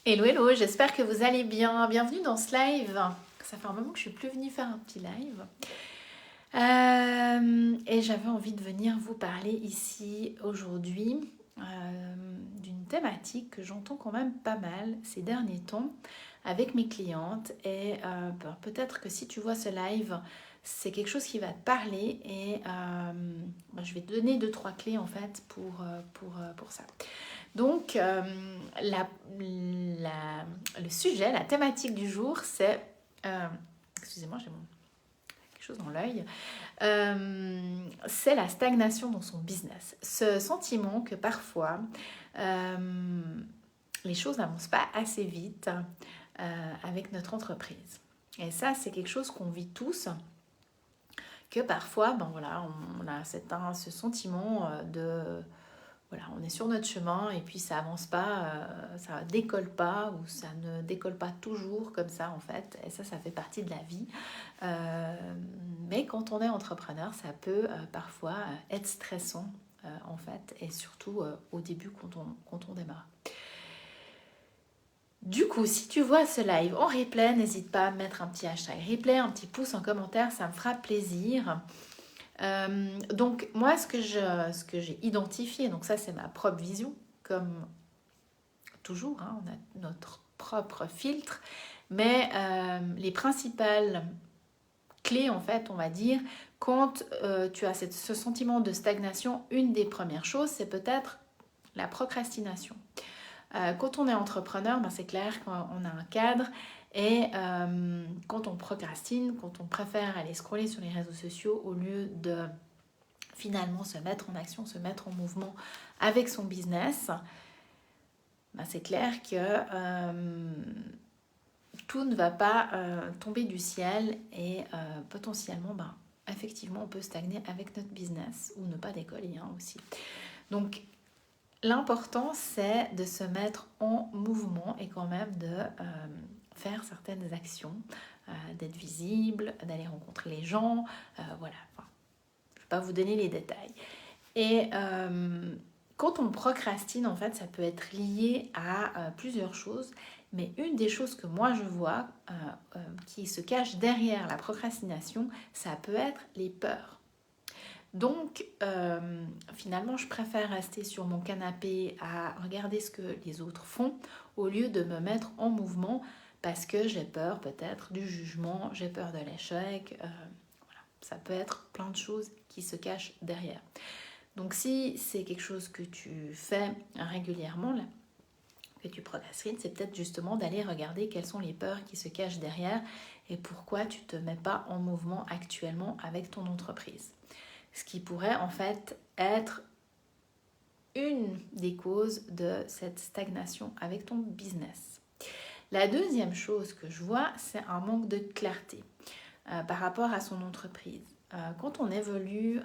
Hello, hello, j'espère que vous allez bien. Bienvenue dans ce live. Ça fait un moment que je suis plus venue faire un petit live. Et j'avais envie de venir vous parler ici aujourd'hui d'une thématique que j'entends quand même pas mal ces derniers temps avec mes clientes. Et peut-être que si tu vois ce live, c'est quelque chose qui va te parler et je vais te donner deux, trois clés en fait pour ça. Donc, le sujet, la thématique du jour, c'est... excusez-moi, j'ai quelque chose dans l'œil. C'est la stagnation dans son business. Ce sentiment que parfois, les choses n'avancent pas assez vite avec notre entreprise. Et ça, c'est quelque chose qu'on vit tous, que parfois, ben voilà, on a ce sentiment de voilà, on est sur notre chemin et puis ça avance pas, ça décolle pas ou ça ne décolle pas toujours comme ça en fait. Et ça fait partie de la vie. Mais quand on est entrepreneur, ça peut parfois être stressant en fait et surtout au début quand on démarre. Du coup, si tu vois ce live en replay, n'hésite pas à mettre un petit hashtag replay, un petit pouce en commentaire, ça me fera plaisir. Donc moi, ce que j'ai identifié, donc ça c'est ma propre vision, comme toujours, hein, on a notre propre filtre, mais les principales clés, en fait, on va dire, quand tu as ce sentiment de stagnation, une des premières choses, c'est peut-être la procrastination. Quand on est entrepreneur, ben, c'est clair qu'on a un cadre et quand on procrastine, quand on préfère aller scroller sur les réseaux sociaux au lieu de finalement se mettre en action, se mettre en mouvement avec son business, ben c'est clair que tout ne va pas tomber du ciel et potentiellement, ben, effectivement, on peut stagner avec notre business ou ne pas décoller hein, aussi. Donc, l'important, c'est de se mettre en mouvement et quand même de faire certaines actions, d'être visible, d'aller rencontrer les gens, voilà. Enfin, je ne vais pas vous donner les détails. Et quand on procrastine, en fait, ça peut être lié à plusieurs choses. Mais une des choses que moi je vois qui se cache derrière la procrastination, ça peut être les peurs. Donc, finalement, je préfère rester sur mon canapé à regarder ce que les autres font au lieu de me mettre en mouvement parce que j'ai peur peut-être du jugement, j'ai peur de l'échec. Voilà. Ça peut être plein de choses qui se cachent derrière. Donc si c'est quelque chose que tu fais régulièrement, là, que tu procrastines, c'est peut-être justement d'aller regarder quelles sont les peurs qui se cachent derrière et pourquoi tu ne te mets pas en mouvement actuellement avec ton entreprise. Ce qui pourrait en fait être une des causes de cette stagnation avec ton business. La deuxième chose que je vois, c'est un manque de clarté par rapport à son entreprise. Quand on évolue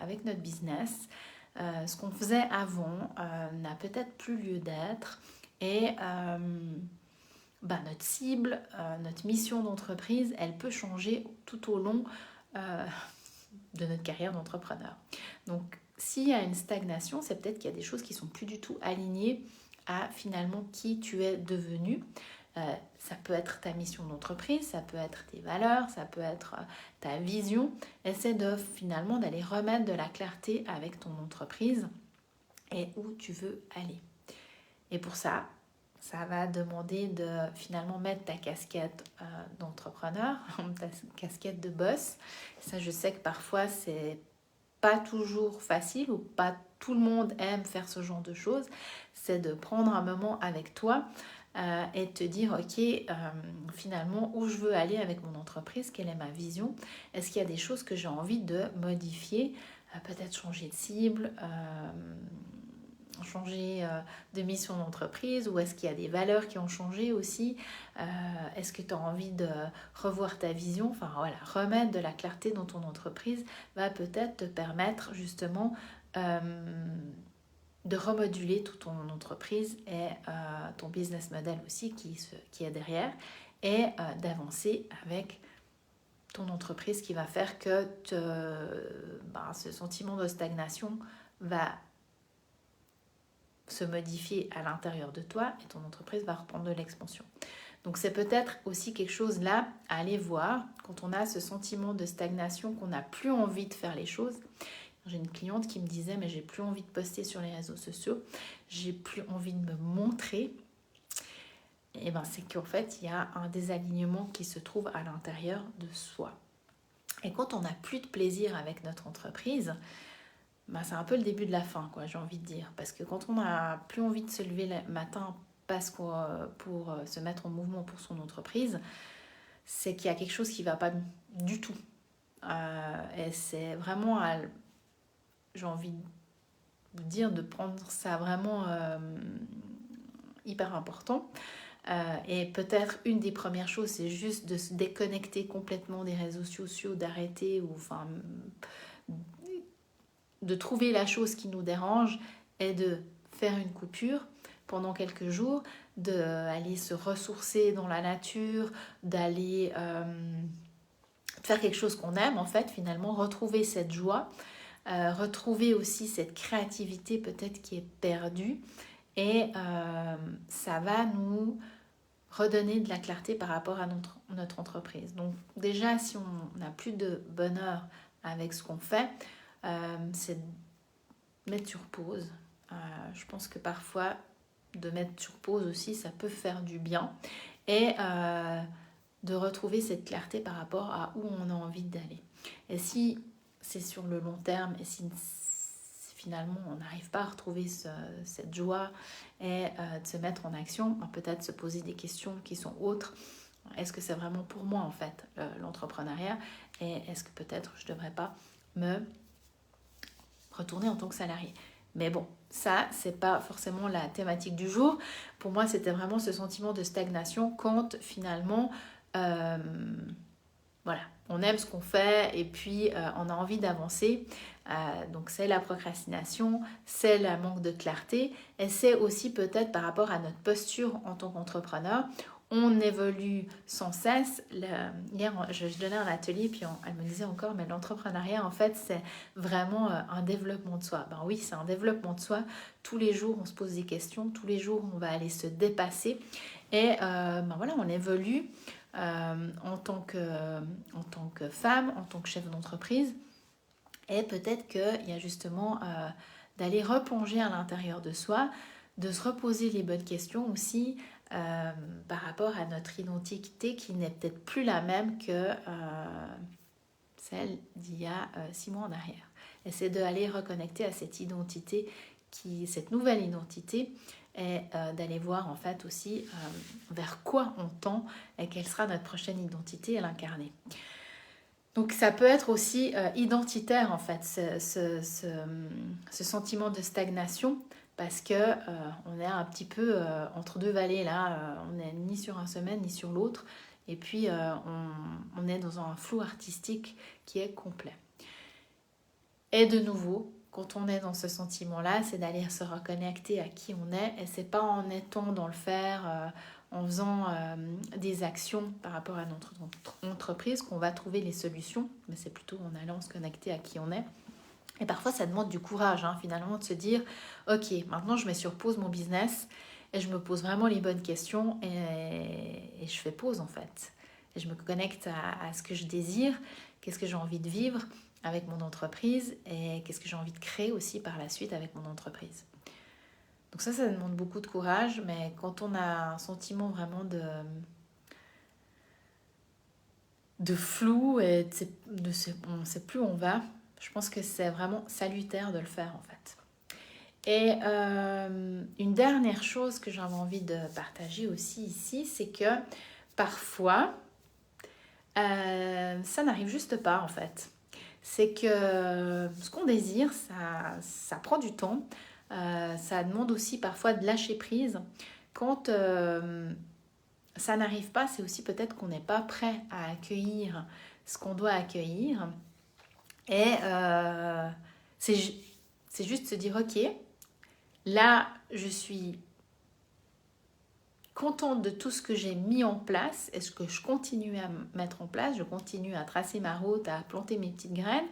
avec notre business, ce qu'on faisait avant n'a peut-être plus lieu d'être et notre cible, notre mission d'entreprise, elle peut changer tout au long de notre carrière d'entrepreneur. Donc s'il y a une stagnation, c'est peut-être qu'il y a des choses qui sont plus du tout alignées à finalement qui tu es devenu. Ça peut être ta mission d'entreprise, ça peut être tes valeurs, ça peut être ta vision. Essaie de finalement d'aller remettre de la clarté avec ton entreprise et où tu veux aller. Et pour ça, ça va demander de finalement mettre ta casquette d'entrepreneur, ta casquette de boss. Ça, je sais que parfois, c'est pas toujours facile ou pas tout le monde aime faire ce genre de choses. C'est de prendre un moment avec toi et de te dire, ok, finalement, où je veux aller avec mon entreprise, quelle est ma vision, est-ce qu'il y a des choses que j'ai envie de modifier, peut-être changer de cible, changer de mission d'entreprise, ou est-ce qu'il y a des valeurs qui ont changé aussi, est-ce que tu as envie de revoir ta vision, enfin voilà, remettre de la clarté dans ton entreprise va peut-être te permettre justement de remoduler toute ton entreprise et ton business model aussi qui est derrière et d'avancer avec ton entreprise qui va faire que ce sentiment de stagnation va se modifier à l'intérieur de toi et ton entreprise va reprendre de l'expansion. Donc c'est peut-être aussi quelque chose là à aller voir quand on a ce sentiment de stagnation, qu'on n'a plus envie de faire les choses. J'ai une cliente qui me disait mais j'ai plus envie de poster sur les réseaux sociaux, j'ai plus envie de me montrer. Et ben c'est qu'en fait il y a un désalignement qui se trouve à l'intérieur de soi. Et quand on n'a plus de plaisir avec notre entreprise, ben c'est un peu le début de la fin, quoi, j'ai envie de dire. Parce que quand on n'a plus envie de se lever le matin pour se mettre en mouvement pour son entreprise, c'est qu'il y a quelque chose qui ne va pas du tout. Et c'est vraiment, j'ai envie de dire, de prendre ça vraiment hyper important. Et peut-être une des premières choses, c'est juste de se déconnecter complètement des réseaux sociaux, d'arrêter, ou enfin, de trouver la chose qui nous dérange et de faire une coupure pendant quelques jours, d'aller se ressourcer dans la nature, d'aller faire quelque chose qu'on aime en fait, finalement, retrouver cette joie, retrouver aussi cette créativité peut-être qui est perdue, et ça va nous redonner de la clarté par rapport à notre entreprise. Donc déjà, si on n'a plus de bonheur avec ce qu'on fait, c'est de mettre sur pause. Je pense que parfois, de mettre sur pause aussi, ça peut faire du bien. Et de retrouver cette clarté par rapport à où on a envie d'aller. Et si c'est sur le long terme, et si finalement on n'arrive pas à retrouver cette joie et de se mettre en action, peut-être se poser des questions qui sont autres. Est-ce que c'est vraiment pour moi en fait l'entrepreneuriat, et est-ce que peut-être je ne devrais pas me retourner en tant que salarié? Mais bon, ça, c'est pas forcément la thématique du jour. Pour moi, c'était vraiment ce sentiment de stagnation quand finalement, voilà, on aime ce qu'on fait et puis on a envie d'avancer. Donc c'est la procrastination, c'est le manque de clarté, et c'est aussi peut-être par rapport à notre posture en tant qu'entrepreneur. On évolue sans cesse. Hier, je donnais un atelier, puis elle me disait encore, mais l'entrepreneuriat, en fait, c'est vraiment un développement de soi. Ben oui, c'est un développement de soi. Tous les jours, on se pose des questions. Tous les jours, on va aller se dépasser. Et ben voilà, on évolue en tant que femme, en tant que chef d'entreprise. Et peut-être qu'il y a justement d'aller replonger à l'intérieur de soi, de se reposer les bonnes questions aussi, par rapport à notre identité qui n'est peut-être plus la même que celle d'il y a 6 mois en arrière. Et c'est d'aller reconnecter à cette identité, cette nouvelle identité, et d'aller voir en fait aussi vers quoi on tend et quelle sera notre prochaine identité à l'incarner. Donc ça peut être aussi identitaire en fait, ce sentiment de stagnation, parce que on est un petit peu entre deux vallées là, on n'est ni sur un semaine ni sur l'autre, et puis on est dans un flou artistique qui est complet. Et de nouveau, quand on est dans ce sentiment-là, c'est d'aller se reconnecter à qui on est, et c'est pas en étant dans le faire, en faisant des actions par rapport à notre entreprise qu'on va trouver les solutions, mais c'est plutôt en allant se connecter à qui on est. Et parfois, ça demande du courage, finalement, de se dire « Ok, maintenant, je mets sur pause mon business et je me pose vraiment les bonnes questions et je fais pause, en fait. Et je me connecte à ce que je désire, qu'est-ce que j'ai envie de vivre avec mon entreprise et qu'est-ce que j'ai envie de créer aussi par la suite avec mon entreprise. » Donc ça demande beaucoup de courage, mais quand on a un sentiment vraiment de flou et on ne sait plus où on va, je pense que c'est vraiment salutaire de le faire en fait. Et une dernière chose que j'avais envie de partager aussi ici, c'est que parfois, ça n'arrive juste pas en fait. C'est que ce qu'on désire, ça prend du temps. Ça demande aussi parfois de lâcher prise. Quand ça n'arrive pas, c'est aussi peut-être qu'on n'est pas prêt à accueillir ce qu'on doit accueillir. Et c'est juste se dire, ok, là, je suis contente de tout ce que j'ai mis en place. Est-ce que je continue à mettre en place? Je continue à tracer ma route, à planter mes petites graines.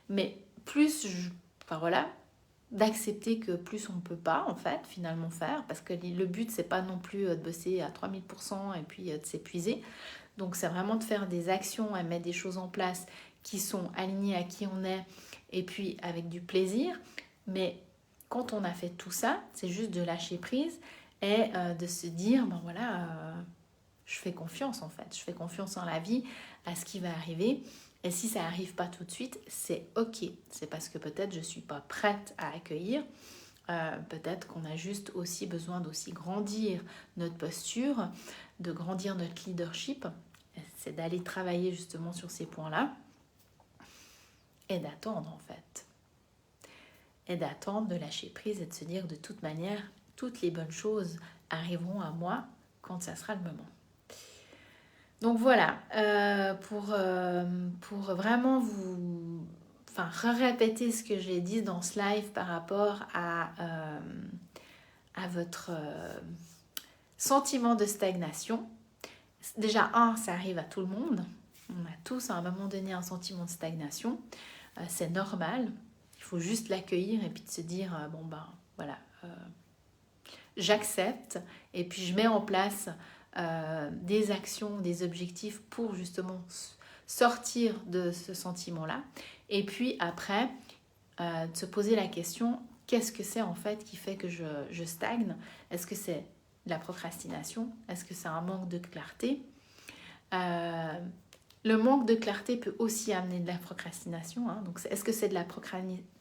Mais plus, enfin voilà, d'accepter que plus on ne peut pas en fait finalement faire, parce que le but c'est pas non plus de bosser à 3000% et puis de s'épuiser. Donc c'est vraiment de faire des actions et mettre des choses en place qui sont alignées à qui on est et puis avec du plaisir. Mais quand on a fait tout ça, c'est juste de lâcher prise et de se dire, ben voilà, je fais confiance en fait. Je fais confiance en la vie, à ce qui va arriver. Et si ça n'arrive pas tout de suite, c'est ok. C'est parce que peut-être je ne suis pas prête à accueillir. Peut-être qu'on a juste aussi besoin d'aussi grandir notre posture, de grandir notre leadership. C'est d'aller travailler justement sur ces points-là et d'attendre en fait. Et d'attendre, de lâcher prise et de se dire de toute manière, toutes les bonnes choses arriveront à moi quand ça sera le moment. Donc voilà, pour vraiment vous répéter ce que j'ai dit dans ce live par rapport à votre sentiment de stagnation. Déjà, ça arrive à tout le monde. On a tous à un moment donné un sentiment de stagnation. C'est normal. Il faut juste l'accueillir et puis de se dire, bon ben voilà, j'accepte et puis je mets en place des actions, des objectifs pour justement sortir de ce sentiment-là. Et puis après, de se poser la question, qu'est-ce que c'est en fait qui fait que je stagne? Est-ce que c'est de la procrastination? Est-ce que c'est un manque de clarté? Le manque de clarté peut aussi amener de la procrastination. Hein. Donc, est-ce que c'est de la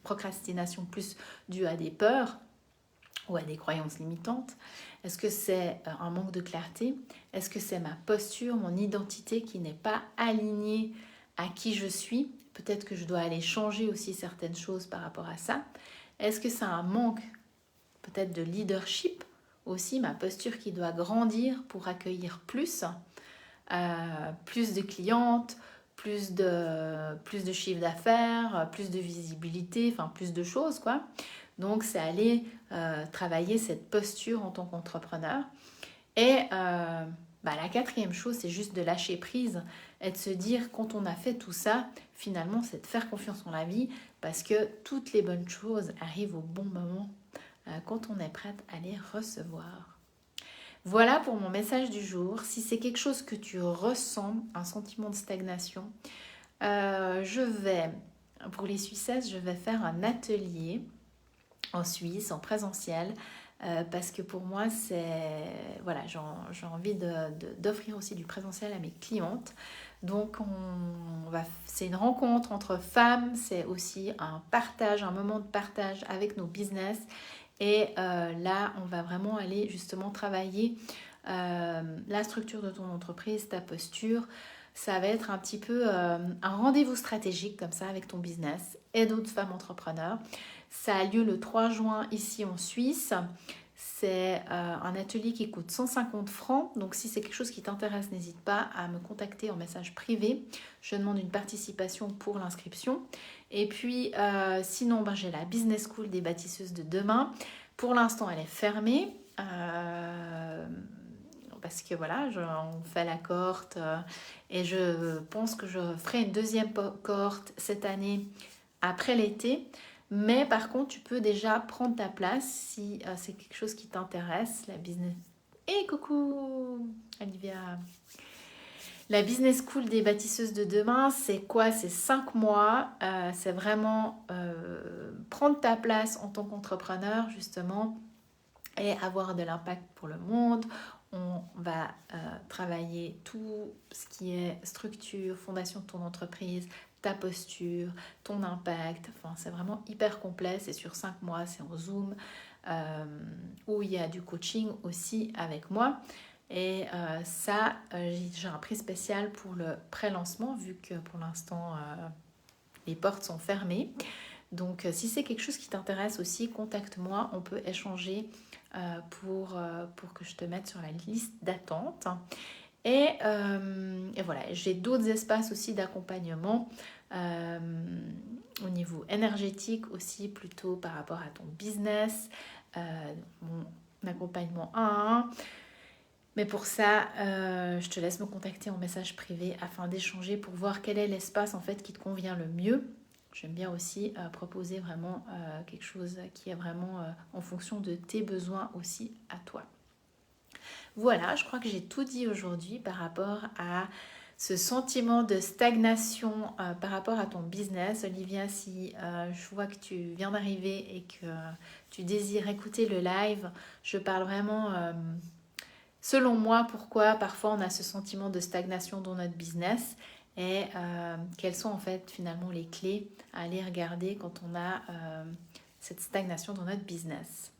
procrastination plus due à des peurs ou à des croyances limitantes? Est-ce que c'est un manque de clarté? Est-ce que c'est ma posture, mon identité qui n'est pas alignée à qui je suis? Peut-être que je dois aller changer aussi certaines choses par rapport à ça. Est-ce que c'est un manque peut-être de leadership aussi, ma posture qui doit grandir pour accueillir plus de clientes, plus de chiffre d'affaires, plus de visibilité, enfin plus de choses quoi. Donc c'est aller travailler cette posture en tant qu'entrepreneur. Et la quatrième chose, c'est juste de lâcher prise et de se dire quand on a fait tout ça, finalement c'est de faire confiance en la vie parce que toutes les bonnes choses arrivent au bon moment quand on est prête à les recevoir. Voilà pour mon message du jour. Si c'est quelque chose que tu ressens, un sentiment de stagnation, pour les Suissesses, je vais faire un atelier en Suisse, en présentiel, parce que pour moi, j'ai envie d'offrir aussi du présentiel à mes clientes. Donc, c'est une rencontre entre femmes, c'est aussi un partage, un moment de partage avec nos business. Et là, on va vraiment aller justement travailler la structure de ton entreprise, ta posture. Ça va être un petit peu un rendez-vous stratégique comme ça avec ton business et d'autres femmes entrepreneurs. Ça a lieu le 3 juin ici en Suisse. C'est un atelier qui coûte 150 francs. Donc si c'est quelque chose qui t'intéresse, n'hésite pas à me contacter en message privé. Je demande une participation pour l'inscription. Et puis sinon, j'ai la Business School des bâtisseuses de demain. Pour l'instant, elle est fermée. Parce que voilà, on fait la cohorte et je pense que je ferai une deuxième cohorte cette année après l'été. Mais par contre, tu peux déjà prendre ta place si c'est quelque chose qui t'intéresse, la business. Et coucou Olivia. La Business School des bâtisseuses de demain, c'est quoi? C'est 5 mois. C'est vraiment prendre ta place en tant qu'entrepreneur, justement, et avoir de l'impact pour le monde. On va travailler tout ce qui est structure, fondation de ton entreprise, ta posture, ton impact. Enfin, c'est vraiment hyper complet. C'est sur 5 mois, c'est en Zoom, où il y a du coaching aussi avec moi. Et j'ai un prix spécial pour le pré-lancement, vu que pour l'instant, les portes sont fermées. Donc, si c'est quelque chose qui t'intéresse aussi, contacte-moi. On peut échanger pour que je te mette sur la liste d'attente. Et voilà, j'ai d'autres espaces aussi d'accompagnement au niveau énergétique aussi, plutôt par rapport à ton business, mon accompagnement 1 à 1. Mais pour ça, je te laisse me contacter en message privé afin d'échanger pour voir quel est l'espace en fait qui te convient le mieux. J'aime bien aussi proposer vraiment quelque chose qui est vraiment en fonction de tes besoins aussi à toi. Voilà, je crois que j'ai tout dit aujourd'hui par rapport à ce sentiment de stagnation par rapport à ton business. Olivia, si je vois que tu viens d'arriver et que tu désires écouter le live, je parle vraiment, selon moi, pourquoi parfois on a ce sentiment de stagnation dans notre business et quelles sont en fait finalement les clés à aller regarder quand on a cette stagnation dans notre business.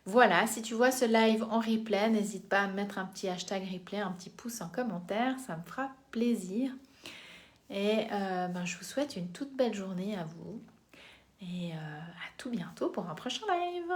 Voilà, si tu vois ce live en replay, n'hésite pas à mettre un petit hashtag replay, un petit pouce en commentaire, ça me fera plaisir. Et je vous souhaite une toute belle journée à vous et à tout bientôt pour un prochain live.